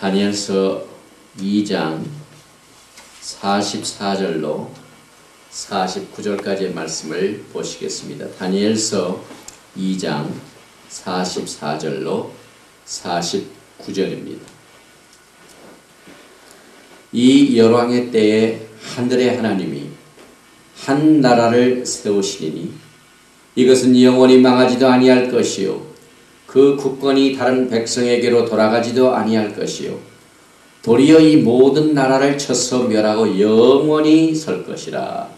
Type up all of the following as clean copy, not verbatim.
다니엘서 2장 44절로 49절까지의 말씀을 보시겠습니다. 다니엘서 2장 44절로 49절입니다. 이 열왕의 때에 하늘의 하나님이 한 나라를 세우시리니 이것은 영원히 망하지도 아니할 것이요 그 국권이 다른 백성에게로 돌아가지도 아니할 것이요 도리어 이 모든 나라를 쳐서 멸하고 영원히 설 것이라.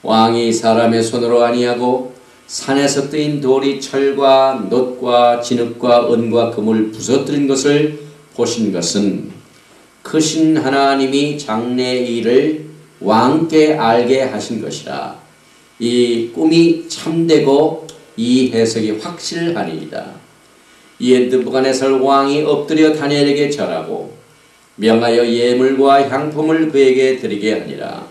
왕이 사람의 손으로 아니하고 산에서 뜨인 돌이 철과 놋과 진흙과 은과 금을 부서뜨린 것을 보신 것은 크신 하나님이 장래의 일을 왕께 알게 하신 것이라. 이 꿈이 참되고 이 해석이 확실하니이다. 이에 느부갓네살 왕이 엎드려 다니엘에게 절하고 명하여 예물과 향품을 그에게 드리게 하니라.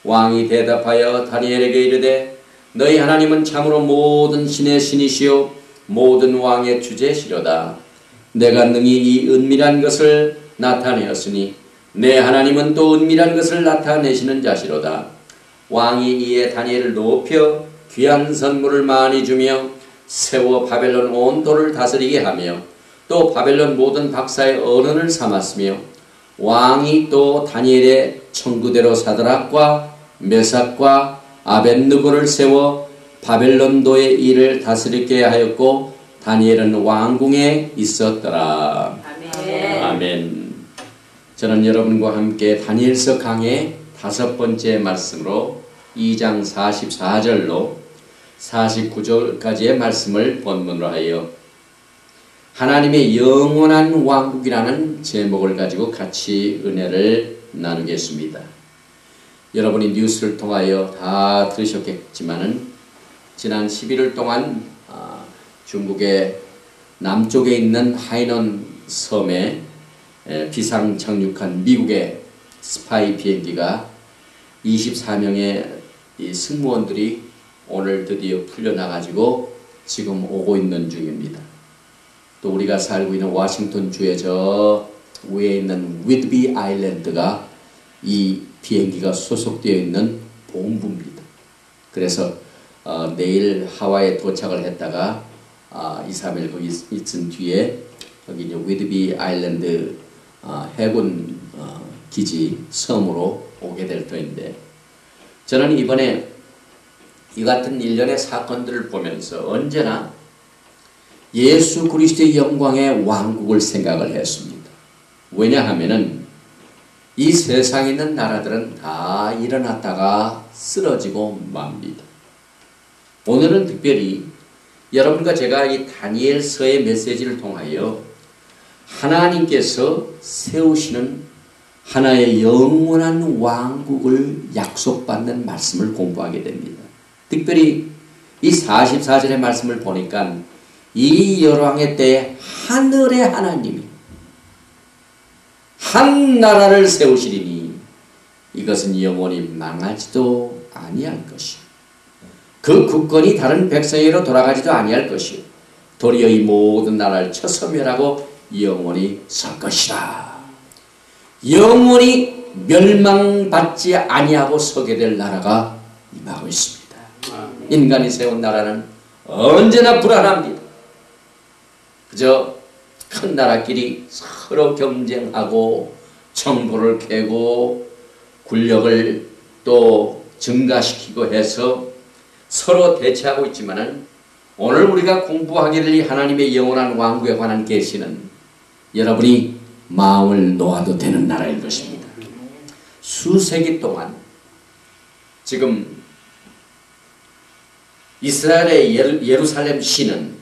왕이 대답하여 다니엘에게 이르되 너희 하나님은 참으로 모든 신의 신이시요 모든 왕의 주제시로다. 내가 능히 이 은밀한 것을 나타내었으니 내 하나님은 또 은밀한 것을 나타내시는 자시로다. 왕이 이에 다니엘을 높여 귀한 선물을 많이 주며 세워 바벨론 온 도를 다스리게 하며 또 바벨론 모든 박사의 언언을 삼았으며 왕이 또 다니엘의 청구대로 사드락과 메삭과 아벳느고를 세워 바벨론도의 일을 다스리게 하였고 다니엘은 왕궁에 있었더라. 아멘. 아멘. 저는 여러분과 함께 다니엘서 강의 5번째 말씀으로 2장 44절로 49절까지의 말씀을 본문으로 하여 하나님의 영원한 왕국이라는 제목을 가지고 같이 은혜를 나누겠습니다. 여러분이 뉴스를 통하여 다 들으셨겠지만은 지난 11일 동안 중국의 남쪽에 있는 하이넌 섬에 비상 착륙한 미국의 스파이 비행기가 24명의 이 승무원들이 오늘 드디어 풀려나가지고 지금 오고 있는 중입니다. 또 우리가 살고 있는 워싱턴 주의 저 위에 있는 위드비 아일랜드가 이 비행기가 소속되어 있는 본부입니다. 그래서 내일 하와이에 도착을 했다가 2, 3일 거기 있은 뒤에 여기 이제 위드비 아일랜드 해군 기지 섬으로 오게 될 터인데 저는 이번에 이 같은 일련의 사건들을 보면서 언제나 예수 그리스도의 영광의 왕국을 생각을 했습니다. 왜냐하면은 이 세상에 있는 나라들은 다 일어났다가 쓰러지고 맙니다. 오늘은 특별히 여러분과 제가 이 다니엘서의 메시지를 통하여 하나님께서 세우시는 하나의 영원한 왕국을 약속받는 말씀을 공부하게 됩니다. 특별히 이 44절의 말씀을 보니까 이 열왕의 때에 하늘의 하나님이 한 나라를 세우시리니 이것은 영원히 망하지도 아니할 것이요 그 국권이 다른 백성에게로 돌아가지도 아니할 것이요 도리어 이 모든 나라를 쳐서 멸하고 영원히 설 것이라. 영원히 멸망받지 아니하고 서게 될 나라가 임하고 있습니다. 인간이 세운 나라는 언제나 불안합니다. 그저 큰 나라끼리 서로 경쟁하고 정보를 캐고 군력을 또 증가시키고 해서 서로 대치하고 있지만은 오늘 우리가 공부하게 될 이 하나님의 영원한 왕국에 관한 계시는 여러분이 마음을 놓아도 되는 나라인 것입니다. 수세기 동안 지금 이스라엘의 예루살렘 시는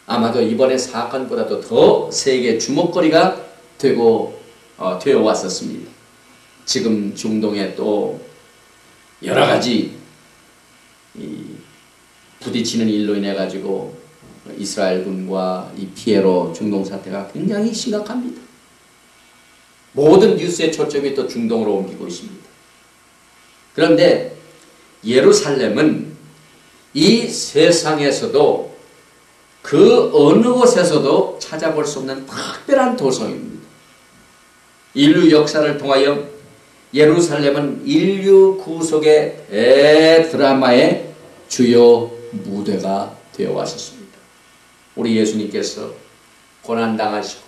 아마도 이번의 사건보다도 더 세계 주목거리가 되어 왔었습니다. 지금 중동에 또 여러 가지 부딪히는 일로 인해 가지고 이스라엘군과 이 피에로 중동 사태가 굉장히 심각합니다. 모든 뉴스의 초점이 또 중동으로 옮기고 있습니다. 그런데 예루살렘은 이 세상에서도 그 어느 곳에서도 찾아볼 수 없는 특별한 도성입니다. 인류 역사를 통하여 예루살렘은 인류 구속의 대드라마의 주요 무대가 되어 왔었습니다. 우리 예수님께서 고난당하시고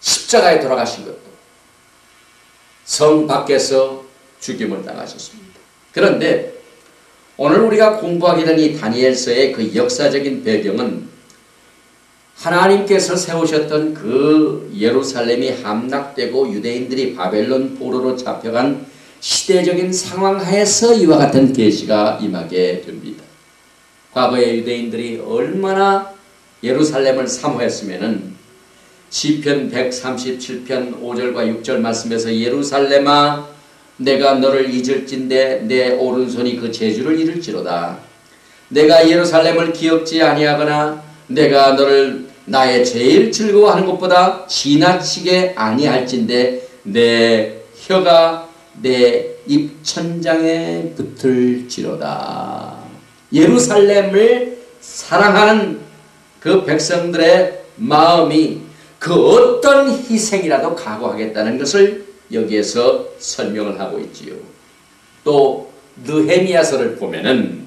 십자가에 돌아가신 것도 성 밖에서 죽임을 당하셨습니다. 그런데 오늘 우리가 공부하게 된 이 다니엘서의 그 역사적인 배경은 하나님께서 세우셨던 그 예루살렘이 함락되고 유대인들이 바벨론 포로로 잡혀간 시대적인 상황 하에서 이와 같은 계시가 임하게 됩니다. 과거의 유대인들이 얼마나 예루살렘을 사모했으면은 시편 137편 5절과 6절 말씀에서 예루살렘아 내가 너를 잊을진대 내 오른손이 그 재주를 잃을지로다. 내가 예루살렘을 기억지 아니하거나 내가 너를 나의 제일 즐거워하는 것보다 지나치게 아니할진대 내 혀가 내 입천장에 붙을지로다. 예루살렘을 사랑하는 그 백성들의 마음이 그 어떤 희생이라도 각오하겠다는 것을 여기에서 설명을 하고 있지요. 또 느헤미야서를 보면은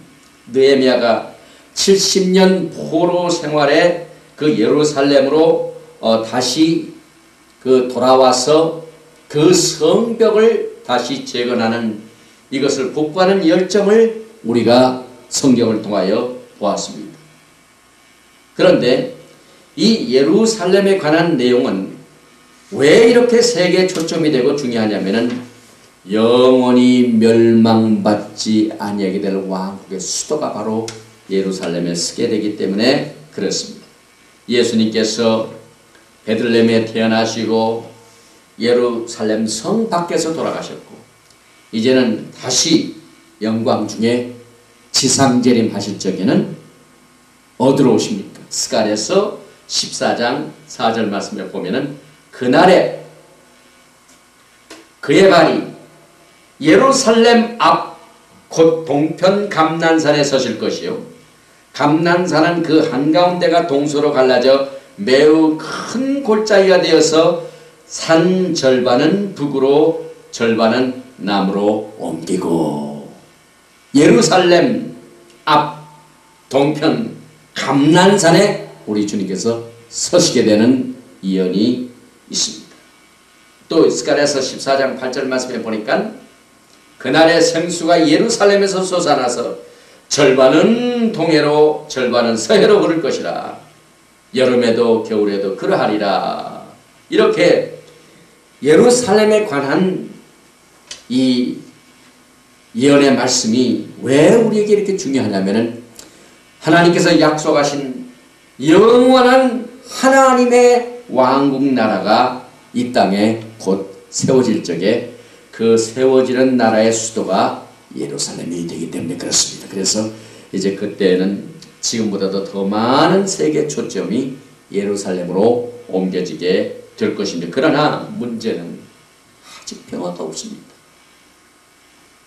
느헤미야가 70년 포로 생활에 그 예루살렘으로 다시 그 돌아와서 그 성벽을 다시 재건하는 이것을 복구하는 열정을 우리가 성경을 통하여 보았습니다. 그런데 이 예루살렘에 관한 내용은 왜 이렇게 세계에 초점이 되고 중요하냐면은 영원히 멸망받지 아니하게 될 왕국의 수도가 바로 예루살렘에 서게 되기 때문에 그렇습니다. 예수님께서 베들레헴에 태어나시고 예루살렘 성 밖에서 돌아가셨고 이제는 다시 영광 중에 지상재림 하실 적에는 어디로 오십니까? 스가랴서 14장 4절 말씀에 보면은 그날에 그의 발이 예루살렘 앞 곧 동편 감난산에 서실 것이요 감난산은 그 한가운데가 동서로 갈라져 매우 큰 골짜기가 되어서 산 절반은 북으로 절반은 남으로 옮기고 예루살렘 앞 동편 감난산에 우리 주님께서 서시게 되는 예언이 있습니다. 또 스가랴서 14장 8절 말씀에 보니까 그날의 생수가 예루살렘에서 솟아나서 절반은 동해로 절반은 서해로 흐를 것이라. 여름에도 겨울에도 그러하리라. 이렇게 예루살렘에 관한 이 예언의 말씀이 왜 우리에게 이렇게 중요하냐면은 하나님께서 약속하신 영원한 하나님의 왕국 나라가 이 땅에 곧 세워질 적에 그 세워지는 나라의 수도가 예루살렘이 되기 때문에 그렇습니다. 그래서 이제 그때는 지금보다도 더 많은 세계 초점이 예루살렘으로 옮겨지게 될 것입니다. 그러나 문제는 아직 평화가 없습니다.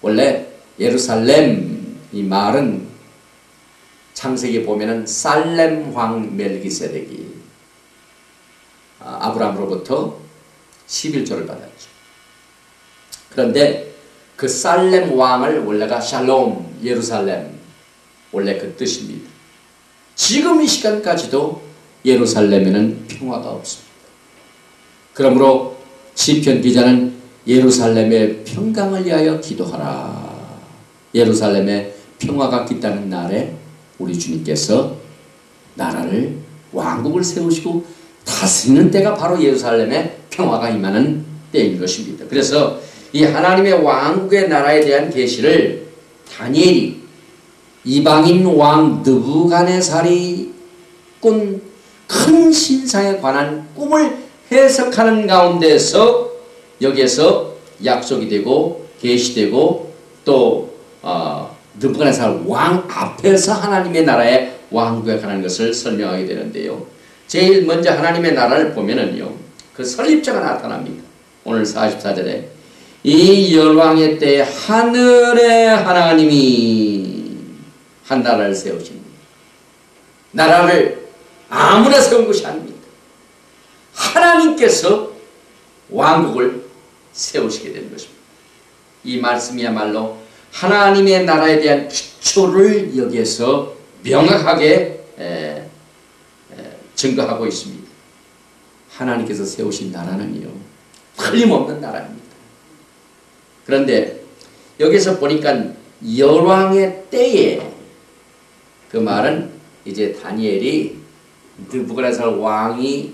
원래 예루살렘 이 말은 창세기 보면은 살렘 왕 멜기세덱이 아브라함으로부터 11조를 받았죠. 그런데 그 살렘 왕을 원래가 샬롬 예루살렘 원래 그 뜻입니다. 지금 이 시간까지도 예루살렘에는 평화가 없습니다. 그러므로 시편 기자는 예루살렘의 평강을 위하여 기도하라. 예루살렘에 평화가 깃다는 날에 우리 주님께서 나라를 왕국을 세우시고 다스리는 때가 바로 예루살렘에 평화가 임하는 때인 것입니다. 그래서 이 하나님의 왕국의 나라에 대한 계시를 다니엘이 이방인 왕 느부갓네살이 꾼 큰 신상에 관한 꿈을 해석하는 가운데서 여기에서 약속이 되고 계시되고 또 느부갓네살 왕 앞에서 하나님의 나라의 왕국에 관한 것을 설명하게 되는데요. 제일 먼저 하나님의 나라를 보면은요, 그 설립자가 나타납니다. 오늘 44절에 이 열왕의 때에 하늘의 하나님이 한 나라를 세우십니다. 나라를 아무나 세운 것이 아닙니다. 하나님께서 왕국을 세우시게 되는 것입니다. 이 말씀이야말로 하나님의 나라에 대한 기초를 여기에서 명확하게 증거하고 있습니다. 하나님께서 세우신 나라는요, 틀림없는 나라입니다. 그런데 여기서 보니까 열왕의 때에, 그 말은 이제 다니엘이 느부갓네살 왕이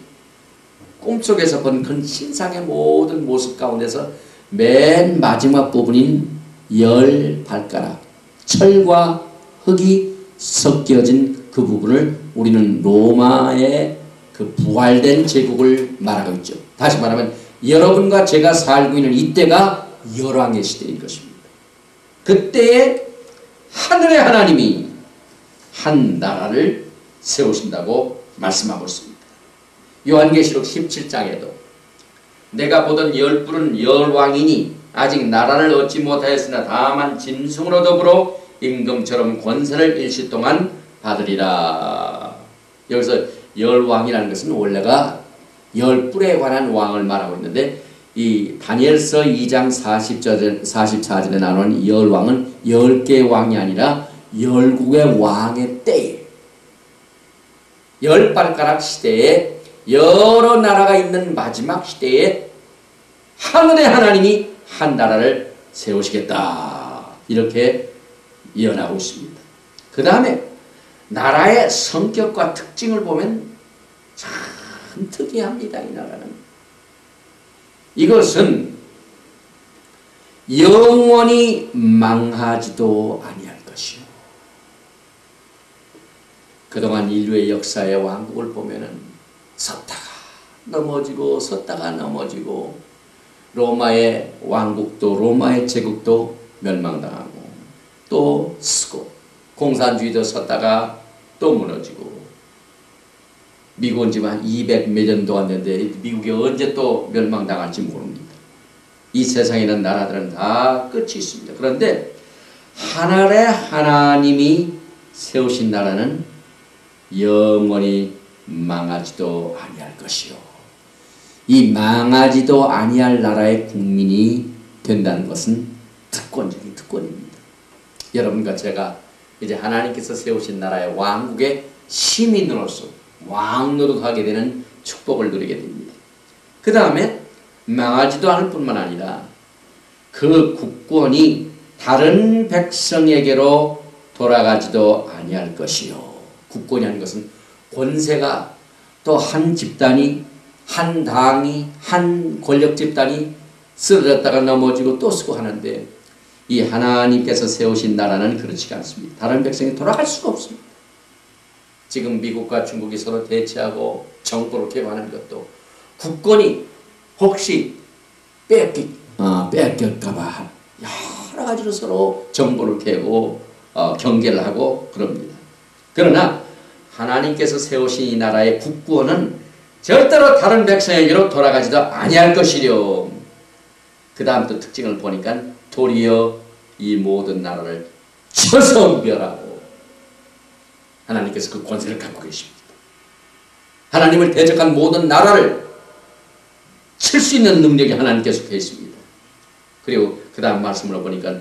꿈속에서 본 그 신상의 모든 모습 가운데서 맨 마지막 부분인 10발가락, 철과 흙이 섞여진 그 부분을 우리는 로마의 그 부활된 제국을 말하고 있죠. 다시 말하면 여러분과 제가 살고 있는 이때가 열왕의 시대인 것입니다. 그때에 하늘의 하나님이 한 나라를 세우신다고 말씀하고 있습니다. 요한계시록 17장에도 내가 보던 열뿔은 열왕이니 아직 나라를 얻지 못하였으나 다만 짐승으로 더불어 임금처럼 권세를 일시 동안 받으리라. 여기서 열왕이라는 것은 원래가 열뿔에 관한 왕을 말하고 있는데, 이 다니엘서 2장 44절에 나오는 열왕은 10개의 왕이 아니라 열국의 왕의 때에, 10발가락 시대에, 여러 나라가 있는 마지막 시대에 하늘의 하나님이 한 나라를 세우시겠다, 이렇게 예언하고 있습니다. 그 다음에 나라의 성격과 특징을 보면 참 특이합니다. 이 나라는, 이것은 영원히 망하지도 아니할 것이요. 그동안 인류의 역사의 왕국을 보면은 섰다가 넘어지고 섰다가 넘어지고, 로마의 왕국도 로마의 제국도 멸망당하고 또 쓰고, 공산주의도 섰다가 또 무너지고, 미국은 지금 한 200 몇 년 동안 됐는데 미국이 언제 또 멸망당할지 모릅니다. 이 세상에 있는 나라들은 다 끝이 있습니다. 그런데 하늘의 하나님이 세우신 나라는 영원히 망하지도 아니할 것이요. 이 망하지도 아니할 나라의 국민이 된다는 것은 특권적인 특권입니다. 여러분과 제가 이제 하나님께서 세우신 나라의 왕국의 시민으로서 왕 노릇하게 되는 축복을 누리게 됩니다. 그 다음에 망하지도 않을 뿐만 아니라 그 국권이 다른 백성에게로 돌아가지도 아니할 것이요. 국권이라는 것은 권세가 또 한 집단이, 한 당이, 한 권력 집단이 쓰러졌다가 넘어지고 또 쓰고 하는데, 이 하나님께서 세우신 나라는 그렇지 않습니다. 다른 백성이 돌아갈 수가 없습니다. 지금 미국과 중국이 서로 대치하고 정부를 개방하는 것도 국권이 혹시 뺏길까봐 여러 가지로 서로 정보를 캐고 경계를 하고 그럽니다. 그러나 하나님께서 세우신 이 나라의 국권은 절대로 다른 백성에게로 돌아가지도 아니할 것이려. 그 다음 또 특징을 보니까 도리어 이 모든 나라를 쳐서 멸하고, 하나님께서 그 권세를 갖고 계십니다. 하나님을 대적한 모든 나라를 칠 수 있는 능력이 하나님께서 계십니다. 그리고 그 다음 말씀으로 보니까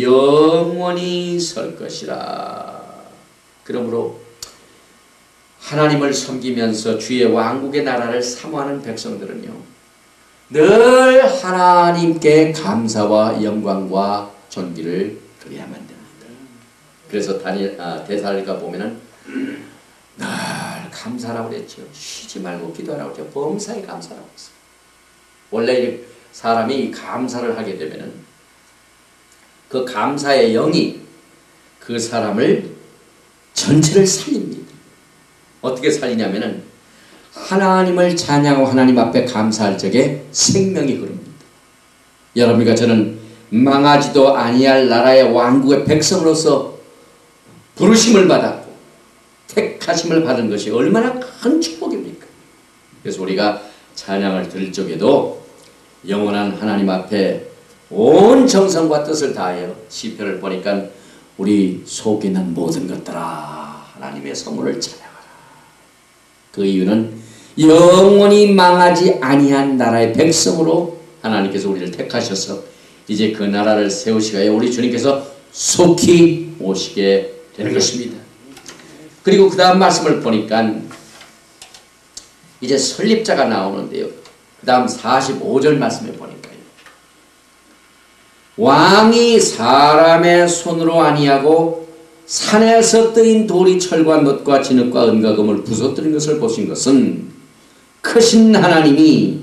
영원히 설 것이라. 그러므로 하나님을 섬기면서 주의 왕국의 나라를 사모하는 백성들은요, 늘 하나님께 감사와 영광과 존귀를 드려야만 됩니다. 그래서 데살로니가 보면은 늘 감사라고 그랬죠. 쉬지 말고 기도하라고 했죠. 범사에 감사라고 했어요. 원래 사람이 감사를 하게 되면은 그 감사의 영이 그 사람을 전체를 살립니다. 어떻게 살리냐면은 하나님을 찬양하고 하나님 앞에 감사할 적에 생명이 흐릅니다. 여러분과 저는 망하지도 아니할 나라의 왕국의 백성으로서 부르심을 받았고 택하심을 받은 것이 얼마나 큰 축복입니까? 그래서 우리가 찬양을 들을 적에도 영원한 하나님 앞에 온 정성과 뜻을 다하여 시편을 보니까 우리 속에 있는 모든 것들아 하나님의 성물을 찬양하소서. 그 이유는 영원히 망하지 아니한 나라의 백성으로 하나님께서 우리를 택하셔서 이제 그 나라를 세우시기에 우리 주님께서 속히 오시게 되는 것입니다. 그리고 그 다음 말씀을 보니까 이제 설립자가 나오는데요. 그 다음 45절 말씀에 보니까요. 왕이 사람의 손으로 아니하고 산에서 뜨인 돌이 철과 놋과 진흙과 은과 금을 부서뜨린 것을 보신 것은 크신 하나님이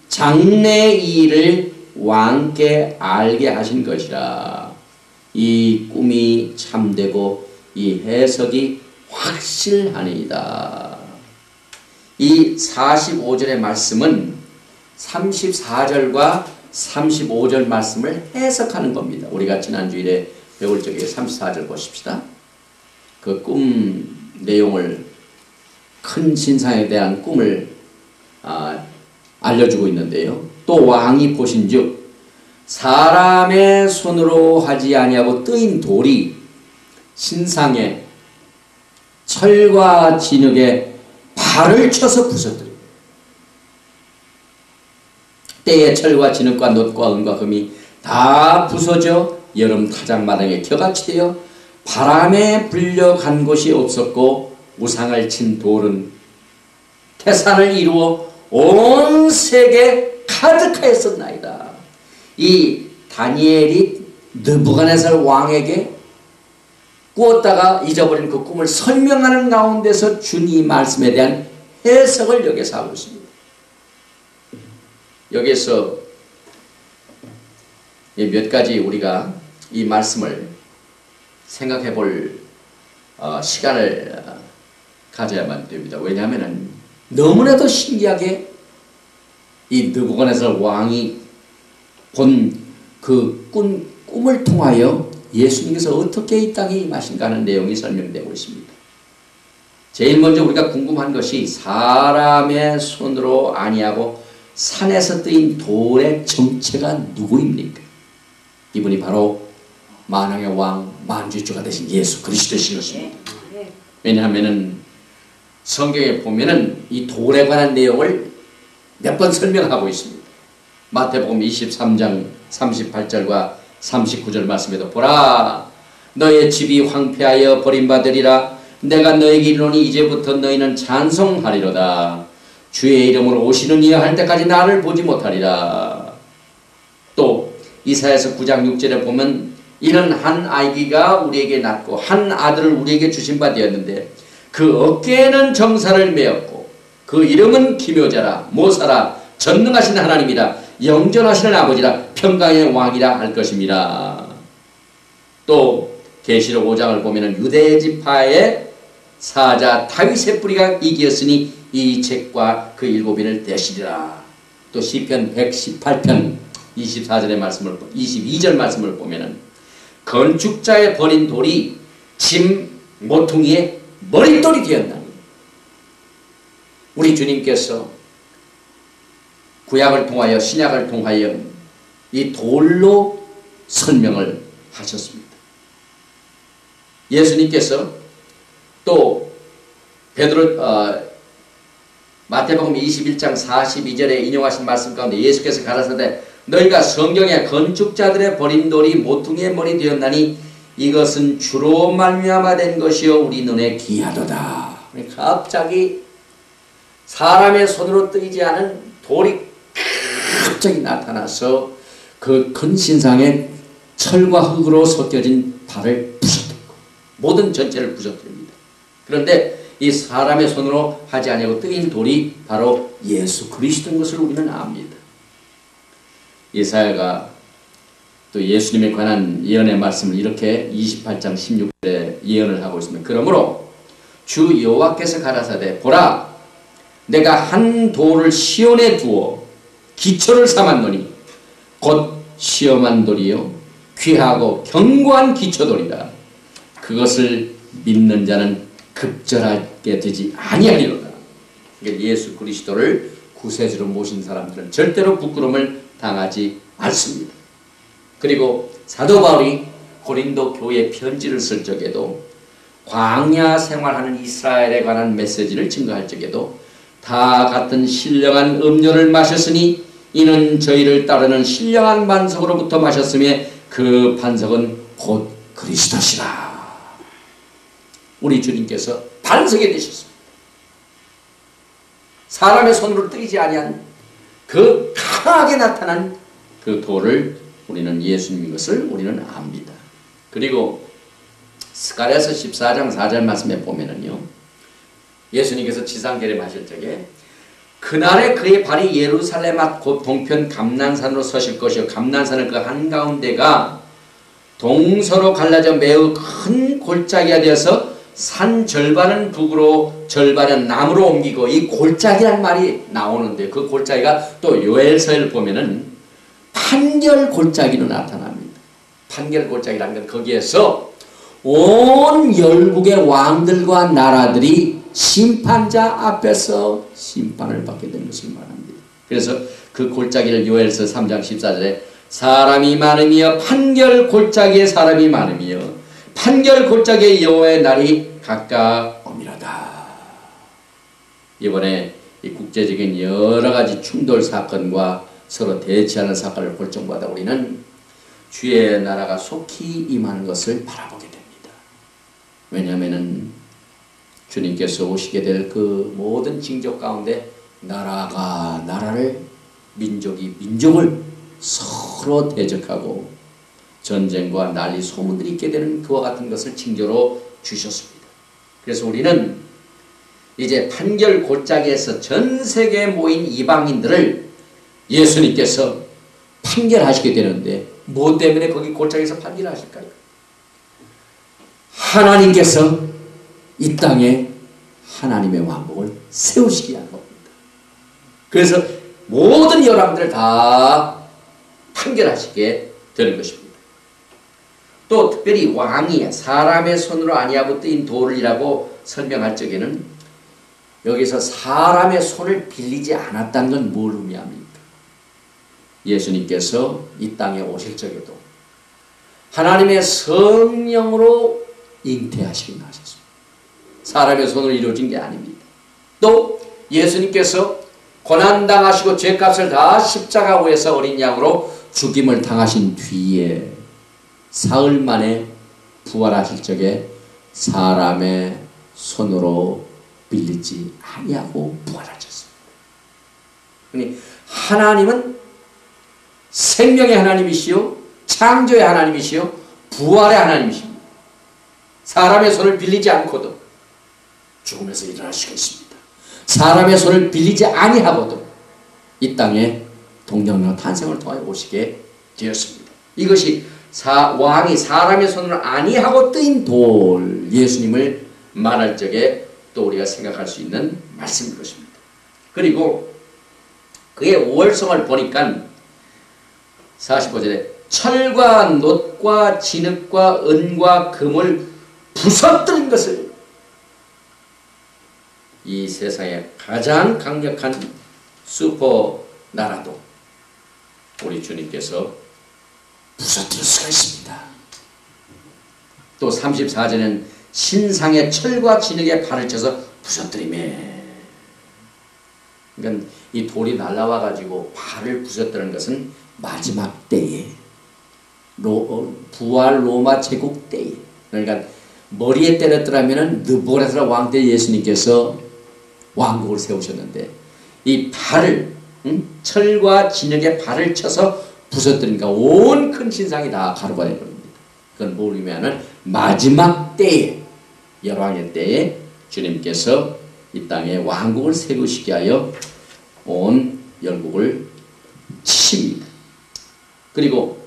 장래 일을 왕께 알게 하신 것이라. 이 꿈이 참되고 이 해석이 확실하니이다. 이 45절의 말씀은 34절과 35절 말씀을 해석하는 겁니다. 우리가 지난 주일에 배울 적에 34절 보십시다. 그 꿈 내용을, 큰 신상에 대한 꿈을 알려주고 있는데요. 또 왕이 보신즉 사람의 손으로 하지 아니하고 뜨인 돌이 신상에 철과 진흙에 발을 쳐서 부서뜨립니다. 때에 철과 진흙과 놋과 은과 금이 다 부서져 여름 타작마당에 겨같이 되어 바람에 불려간 곳이 없었고 우상을 친 돌은 태산을 이루어 온 세계 가득하였었나이다. 이 다니엘이 느부갓네살 왕에게 꾸었다가 잊어버린 그 꿈을 설명하는 가운데서 준 이 말씀에 대한 해석을 여기서 하고 있습니다. 여기에서 몇 가지 우리가 이 말씀을 생각해 볼 시간을 가져야만 됩니다. 왜냐하면 너무나도 신기하게 이 느부갓네살 왕이 본 그 꿈을 통하여 예수님께서 어떻게 이 땅에 임하신가 하는 내용이 설명되고 있습니다. 제일 먼저 우리가 궁금한 것이 사람의 손으로 아니하고 산에서 뜨인 돌의 정체가 누구입니까? 이분이 바로 만왕의 왕 만주주가 되신 예수 그리스도이신 것입니다. 왜냐하면 성경에 보면은 이 돌에 관한 내용을 몇 번 설명하고 있습니다. 마태복음 23장 38절과 39절 말씀에도 보라 너의 집이 황폐하여 버림받으리라 내가 너에게 이르노니 이제부터 너희는 찬송하리로다 주의 이름으로 오시는 이여 할 때까지 나를 보지 못하리라. 또 이사야서 9장 6절에 보면 이는 한 아기가 우리에게 낳고 한 아들을 우리에게 주신 바 되었는데 그 어깨에는 정사를 메었고 그 이름은 기묘자라 모사라 전능하신 하나님이라 영전하시는 아버지라 평강의 왕이라 할 것입니다. 또 계시록 5장을 보면 유대 지파의 사자 다윗의 뿌리가 이기었으니 이 책과 그 일곱인을 대시리라. 또 시편 118편 24절의 말씀을 22절 말씀을 보면은 건축자의 버린 돌이 짐 모퉁이의 머릿돌이 되었나니. 우리 주님께서 구약을 통하여 신약을 통하여 이 돌로 설명을 하셨습니다. 예수님께서 또 마태복음 21장 42절에 인용하신 말씀 가운데 예수께서 가라사대 너희가 성경에 건축자들의 버린 돌이 모퉁이의 머리 되었나니 이것은 주로 말미암아 된 것이요 우리 눈에 귀하도다. 갑자기 사람의 손으로 뜨이지 않은 돌이 갑자기 나타나서 그 큰 신상에 철과 흙으로 섞여진 발을 부서뜨리고 모든 전체를 부서뜨립니다. 그런데 이 사람의 손으로 하지 아니하고 뜨인 돌이 바로 예수 그리스도인 것을 우리는 압니다. 예사야가 또 예수님에 관한 예언의 말씀을 이렇게 28장 16절에 예언을 하고 있습니다. 그러므로 주 여호와께서 가라사대 보라 내가 한 돌을 시온에 두어 기초를 삼았노니 곧 시험한 돌이요 귀하고 견고한 기초돌이라 그것을 믿는 자는 급절하게 되지 아니하리로다. 그러니까 예수 그리스도를 구세주로 모신 사람들은 절대로 부끄러움을 당하지 않습니다. 그리고 사도 바울이 고린도 교회 편지를 쓸 적에도 광야 생활하는 이스라엘에 관한 메시지를 증거할 적에도 다 같은 신령한 음료를 마셨으니 이는 저희를 따르는 신령한 반석으로부터 마셨으며 그 반석은 곧 그리스도시라. 우리 주님께서 반석이 되셨습니다. 사람의 손으로 뜨이지 아니한 그 강하게 나타난 그 돌을 우리는 예수님인 것을 우리는 압니다. 그리고 스가랴서 14장 4절 말씀에 보면은요, 예수님께서 지상계림하실 적에 그날에 그의 발이 예루살렘 앞 곧 동편 감난산으로 서실 것이요 감난산은 그 한가운데가 동서로 갈라져 매우 큰 골짜기가 되어서 산 절반은 북으로 절반은 남으로 옮기고, 이 골짜기란 말이 나오는데 그 골짜기가 또 요엘서를 보면은 판결 골짜기로 나타납니다. 판결 골짜기라는 건 거기에서 온 열국의 왕들과 나라들이 심판자 앞에서 심판을 받게 되는 것을 말합니다. 그래서 그 골짜기를 요엘서 3장 14절에 사람이 많으며 판결 골짜기에 사람이 많으며 판결 골짜기에 여호와의 날이 가까움이로다. 이번에 이 국제적인 여러 가지 충돌 사건과 서로 대치하는 사건을 볼 적마다 우리는 주의 나라가 속히 임하는 것을 바라보게 됩니다. 왜냐하면 주님께서 오시게 될 그 모든 징조 가운데 나라가 나라를, 민족이 민족을 서로 대적하고 전쟁과 난리 소문들이 있게 되는 그와 같은 것을 징조로 주셨습니다. 그래서 우리는 이제 판결 골짜기에서 전 세계에 모인 이방인들을 예수님께서 판결하시게 되는데 뭐 때문에 거기 골짜기에서 판결하실까요? 하나님께서 이 땅에 하나님의 왕국을 세우시기 위한 겁니다. 그래서 모든 열왕들을 다 판결하시게 되는 것입니다. 또 특별히 왕이 사람의 손으로 아니하고 뜨인 돌이라고 설명할 적에는 여기서 사람의 손을 빌리지 않았다는 건 뭘 의미합니까? 예수님께서 이 땅에 오실 적에도 하나님의 성령으로 잉태하시긴 하셨습니다. 사람의 손으로 이루어진 게 아닙니다. 또 예수님께서 고난당하시고 죄값을 다 십자가 위에서 어린 양으로 죽임을 당하신 뒤에 사흘 만에 부활하실 적에 사람의 손으로 빌리지 아니하고 부활하셨습니다. 그러니 하나님은 생명의 하나님이시요 창조의 하나님이시요 부활의 하나님이십니다. 사람의 손을 빌리지 않고도 죽음에서 일어날 수가 있습니다. 사람의 손을 빌리지 아니하고도 이 땅에 동정녀 탄생을 통하여 오시게 되었습니다. 이것이 왕이 사람의 손을 아니하고 뜨인 돌, 예수님을 말할 적에 또 우리가 생각할 수 있는 말씀인 것입니다. 그리고 그의 오월성을 보니까 45절에 철과 놋과 진흙과 은과 금을 부서뜨린 것을 이 세상에 가장 강력한 슈퍼 나라도 우리 주님께서 부서뜨릴 수가 있습니다. 또 34절에는 신상의 철과 진흙에 발을 쳐서 부서뜨리매. 그러니까 이 돌이 날라와 가지고 발을 부서뜨리는 것은 마지막 때에 부활 로마 제국 때에, 그러니까 머리에 때렸더라면은 느부갓네살 왕 때 예수님께서 왕국을 세우셨는데 이 발을 철과 진흙에 발을 쳐서 부서뜨리니까 온 큰 신상이 다 가루가 되버립니다. 그건 뭘 의미하는 마지막 때에, 열왕의 때에 주님께서 이 땅에 왕국을 세우시게 하여 온 열국을 치십니다. 그리고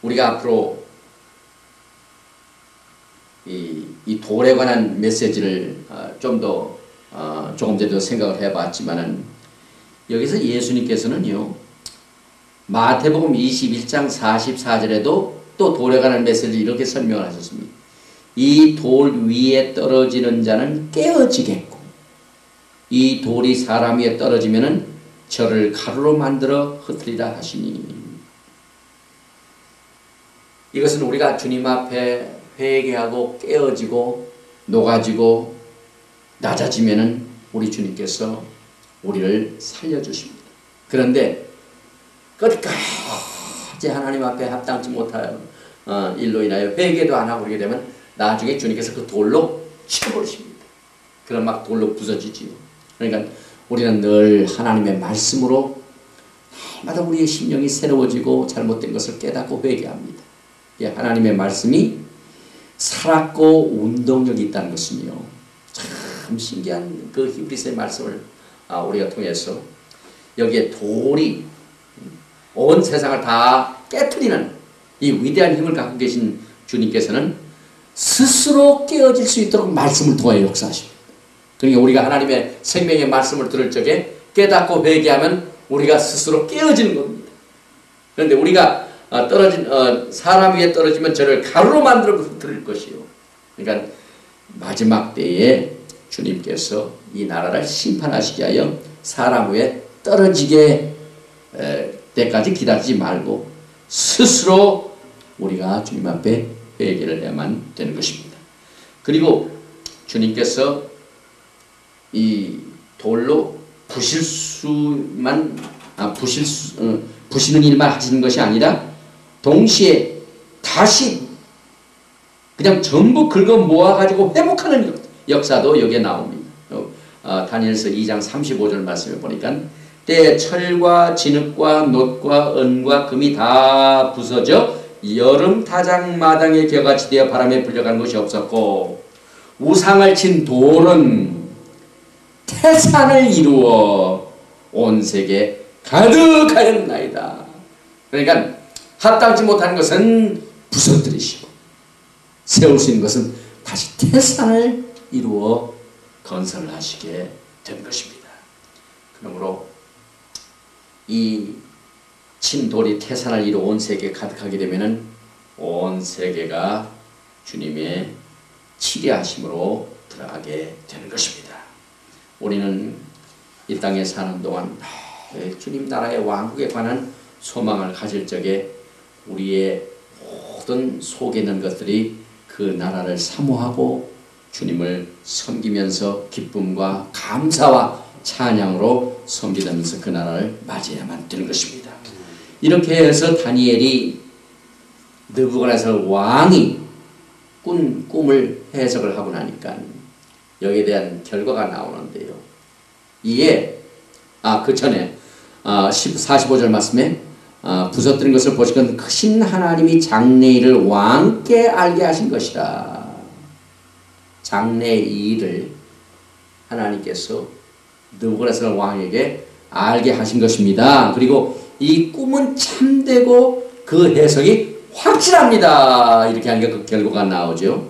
우리가 앞으로 이 돌에 관한 메시지를 좀 더 조금 전에도 생각을 해봤지만은 여기서 예수님께서는요 마태복음 21장 44절에도 또 돌에 관한 메시지를 이렇게 설명을 하셨습니다. 이 돌 위에 떨어지는 자는 깨어지겠고 이 돌이 사람 위에 떨어지면은 저를 가루로 만들어 흩으리라 하시니. 이것은 우리가 주님 앞에 회개하고 깨어지고 녹아지고 낮아지면은 우리 주님께서 우리를 살려주십니다. 그런데 끝까지 하나님 앞에 합당치 못할 일로 인하여 회개도 안 하고 그러게 되면 나중에 주님께서 그 돌로 쳐버리십니다. 그럼 막 돌로 부서지지요. 그러니까 우리는 늘 하나님의 말씀으로 날마다 우리의 심령이 새로워지고 잘못된 것을 깨닫고 회개합니다. 하나님의 말씀이 살았고 운동력이 있다는 것은요, 참 신기한 그 히브리서의 말씀을 우리가 통해서 여기에 돌이 온 세상을 다 깨트리는 이 위대한 힘을 갖고 계신 주님께서는 스스로 깨어질 수 있도록 말씀을 통하여 역사하십니다. 그러니까 우리가 하나님의 생명의 말씀을 들을 적에 깨닫고 회개하면 우리가 스스로 깨어지는 겁니다. 그런데 우리가 사람 위에 떨어지면 저를 가루로 만들어 부릴 것이요. 그러니까 마지막 때에 주님께서 이 나라를 심판하시기 위하여 사람 위에 떨어지게 때까지 기다리지 말고 스스로 우리가 주님 앞에 회개를 해야만 되는 것입니다. 그리고 주님께서 이 돌로 부시는 일만 하시는 것이 아니라 동시에 다시 그냥 전부 긁어 모아가지고 회복하는 역사도 여기에 나옵니다. 다니엘서 2장 35절 말씀에 보니까 때에 철과 진흙과 놋과 은과 금이 다 부서져 여름 타작마당에 겨같이 되어 바람에 불려간 것이 없었고 우상을 친 돌은 태산을 이루어 온 세계 가득하였나이다. 그러니까 합당치 못한 것은 부서뜨리시고 세울 수 있는 것은 다시 태산을 이루어 건설을 하시게 된 것입니다. 그러므로 이 진돌이 태산을 이루어 온 세계에 가득하게 되면은 온 세계가 주님의 치리하심으로 들어가게 되는 것입니다. 우리는 이 땅에 사는 동안 주님 나라의 왕국에 관한 소망을 가질 적에 우리의 모든 속에 있는 것들이 그 나라를 사모하고 주님을 섬기면서 기쁨과 감사와 찬양으로 섬기면서 그 나라를 맞이해야만 되는 것입니다. 이렇게 해서 다니엘이 느부갓네살 왕이 꾼 꿈을 해석을 하고 나니까 여기에 대한 결과가 나오는데요. 이에 그 전에 45절 말씀에 부서뜨린 것을 보시건 크신 하나님이 장래일을 왕께 알게 하신 것이라. 장래일을 하나님께서 느부갓네살 왕에게 알게 하신 것입니다. 그리고 이 꿈은 참되고 그 해석이 확실합니다. 이렇게 하니까 그 결과가 나오죠.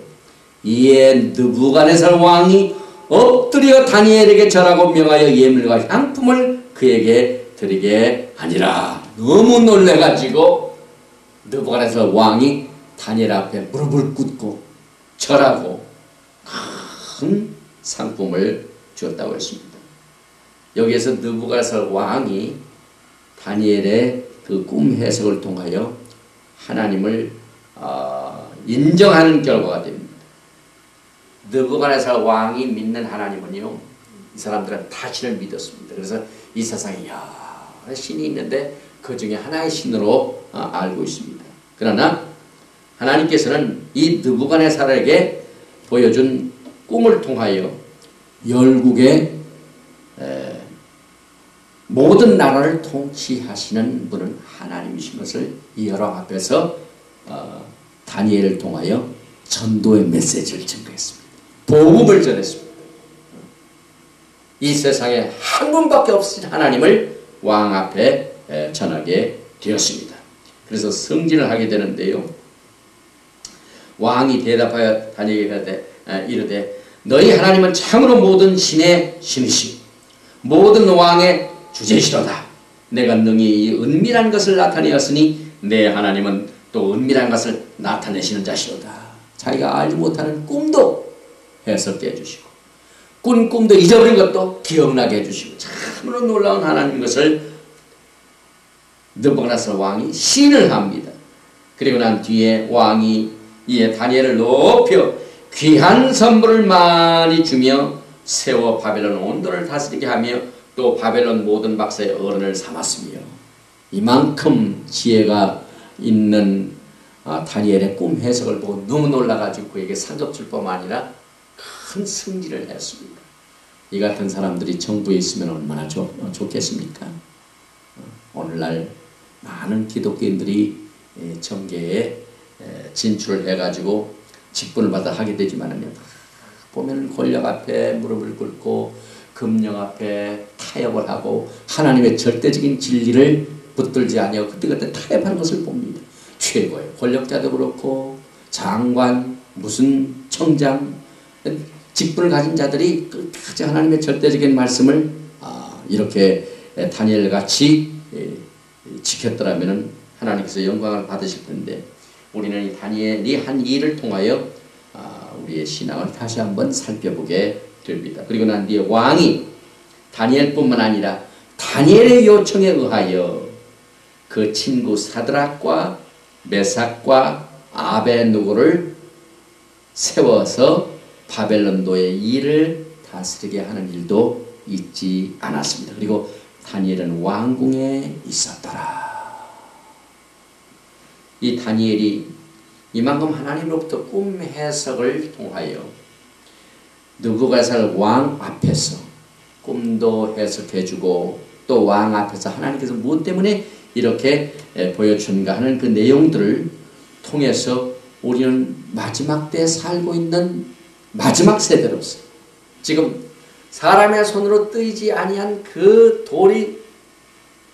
이에 느부갓네살 왕이 엎드려 다니엘에게 절하고 명하여 예물과 향품을 그에게 드리게 하니라. 너무 놀래가지고 느부갓네살 왕이 다니엘 앞에 무릎을 꿇고 절하고 큰 상품을 주었다고 했습니다. 여기에서 느부갓네살 왕이 다니엘의 그 꿈 해석을 통하여 하나님을 인정하는 결과가 됩니다. 느부갓네살 왕이 믿는 하나님은요, 이 사람들은 다 신을 믿었습니다. 그래서 이 세상에 여러 신이 있는데 그 중에 하나의 신으로 알고 있습니다. 그러나 하나님께서는 이 느부갓네살에게 보여준 꿈을 통하여 열국의 모든 나라를 통치하시는 분은 하나님이신 것을 이 여러 앞에서 다니엘을 통하여 전도의 메시지를 증거했습니다. 복음을 전했습니다. 이 세상에 한 분밖에 없으신 하나님을 왕 앞에 전하게 되었습니다. 그래서 승진을 하게 되는데요. 왕이 대답하여 다니엘에게 이르되 너희 하나님은 참으로 모든 신의 신이시고 모든 왕의 주제시로다. 내가 능히 이 은밀한 것을 나타내었으니 내 하나님은 또 은밀한 것을 나타내시는 자시로다. 자기가 알지 못하는 꿈도 해석해 주시고 꾼 꿈도 잊어버린 것도 기억나게 해주시고 참으로 놀라운 하나님 것을 느부갓네살 왕이 시인을 합니다. 그리고 난 뒤에 왕이 이에 다니엘을 높여 귀한 선물을 많이 주며 세워 바벨론 온도를 다스리게 하며 또 바벨론 모든 박사의 어른을 삼았으며 이만큼 지혜가 있는 다니엘의 꿈 해석을 보고 너무 놀라가지고 그에게 상급 줄 뿐만 아니라 큰 승리를 했습니다. 이 같은 사람들이 정부에 있으면 얼마나 좋겠습니까? 오늘날 많은 기독교인들이 정계에 진출을 해가지고 직분을 받아 하게 되지만은요, 보면 권력 앞에 무릎을 꿇고 금령 앞에 타협을 하고 하나님의 절대적인 진리를 붙들지 아니하고 그때그때 타협하는 것을 봅니다. 최고의 권력자도 그렇고 장관, 무슨 청장, 직분을 가진 자들이 끝까지 하나님의 절대적인 말씀을 이렇게 다니엘같이 지켰더라면 하나님께서 영광을 받으실 텐데, 우리는 이 다니엘이 한 일을 통하여 우리의 신앙을 다시 한번 살펴보게 됩니다. 그리고 난 뒤에 왕이 다니엘뿐만 아니라 다니엘의 요청에 의하여 그 친구 사드락과 메삭과 아베누고를 세워서 바벨론도의 일을 다스리게 하는 일도 잊지 않았습니다. 그리고 다니엘은 왕궁에 있었더라. 이 다니엘이 이만큼 하나님으로부터 꿈 해석을 통하여 느부갓네살 왕 앞에서 꿈도 해석해주고 또 왕 앞에서 하나님께서 무엇 때문에 이렇게 보여준가 하는 그 내용들을 통해서 우리는 마지막 때에 살고 있는 마지막 세대로서 지금 사람의 손으로 뜨이지 아니한 그 돌이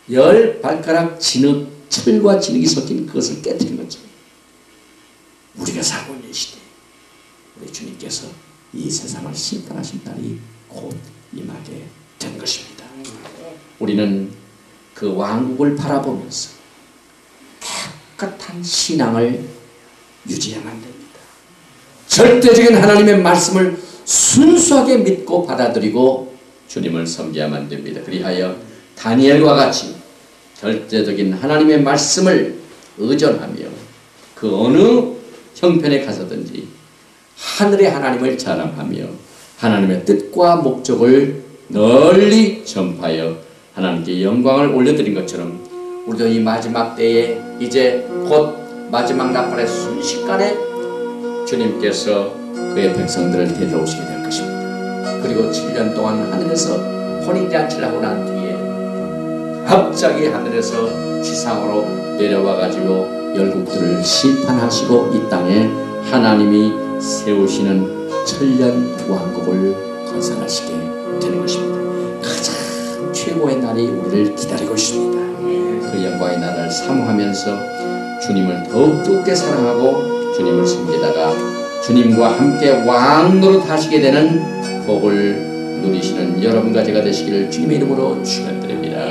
10발가락 진흙, 철과 진흙이 섞인 그것을 깨뜨린 것처럼 우리가 살고 있는 시대에 우리 주님께서 이 세상을 심판하신 날이 곧 임하게 된 것입니다. 우리는 그 왕국을 바라보면서 깨끗한 신앙을 유지해야만 됩니다. 절대적인 하나님의 말씀을 순수하게 믿고 받아들이고 주님을 섬겨야만 됩니다. 그리하여 다니엘과 같이 절대적인 하나님의 말씀을 의존하며 그 어느 형편에 가서든지 하늘의 하나님을 자랑하며 하나님의 뜻과 목적을 널리 전파하여 하나님께 영광을 올려드린 것처럼 우리도 이 마지막 때에 이제 곧 마지막 나팔의 순식간에 주님께서 그의 백성들을 데려오시게 될 것입니다. 그리고 7년 동안 하늘에서 혼인잔치를 하고 난 뒤에 갑자기 하늘에서 지상으로 내려와가지고 열국들을 심판하시고 이 땅에 하나님이 세우시는 천년 왕국을 건설하시게 되는 것입니다. 가장 최고의 날이 우리를 기다리고 있습니다. 그 영광의 날을 사모하면서 주님을 더욱 뜨겁게 사랑하고 주님을 섬기다가 주님과 함께 왕노릇 하시게 되는 복을 누리시는 여러분과 제가 되시기를 주님의 이름으로 축원드립니다.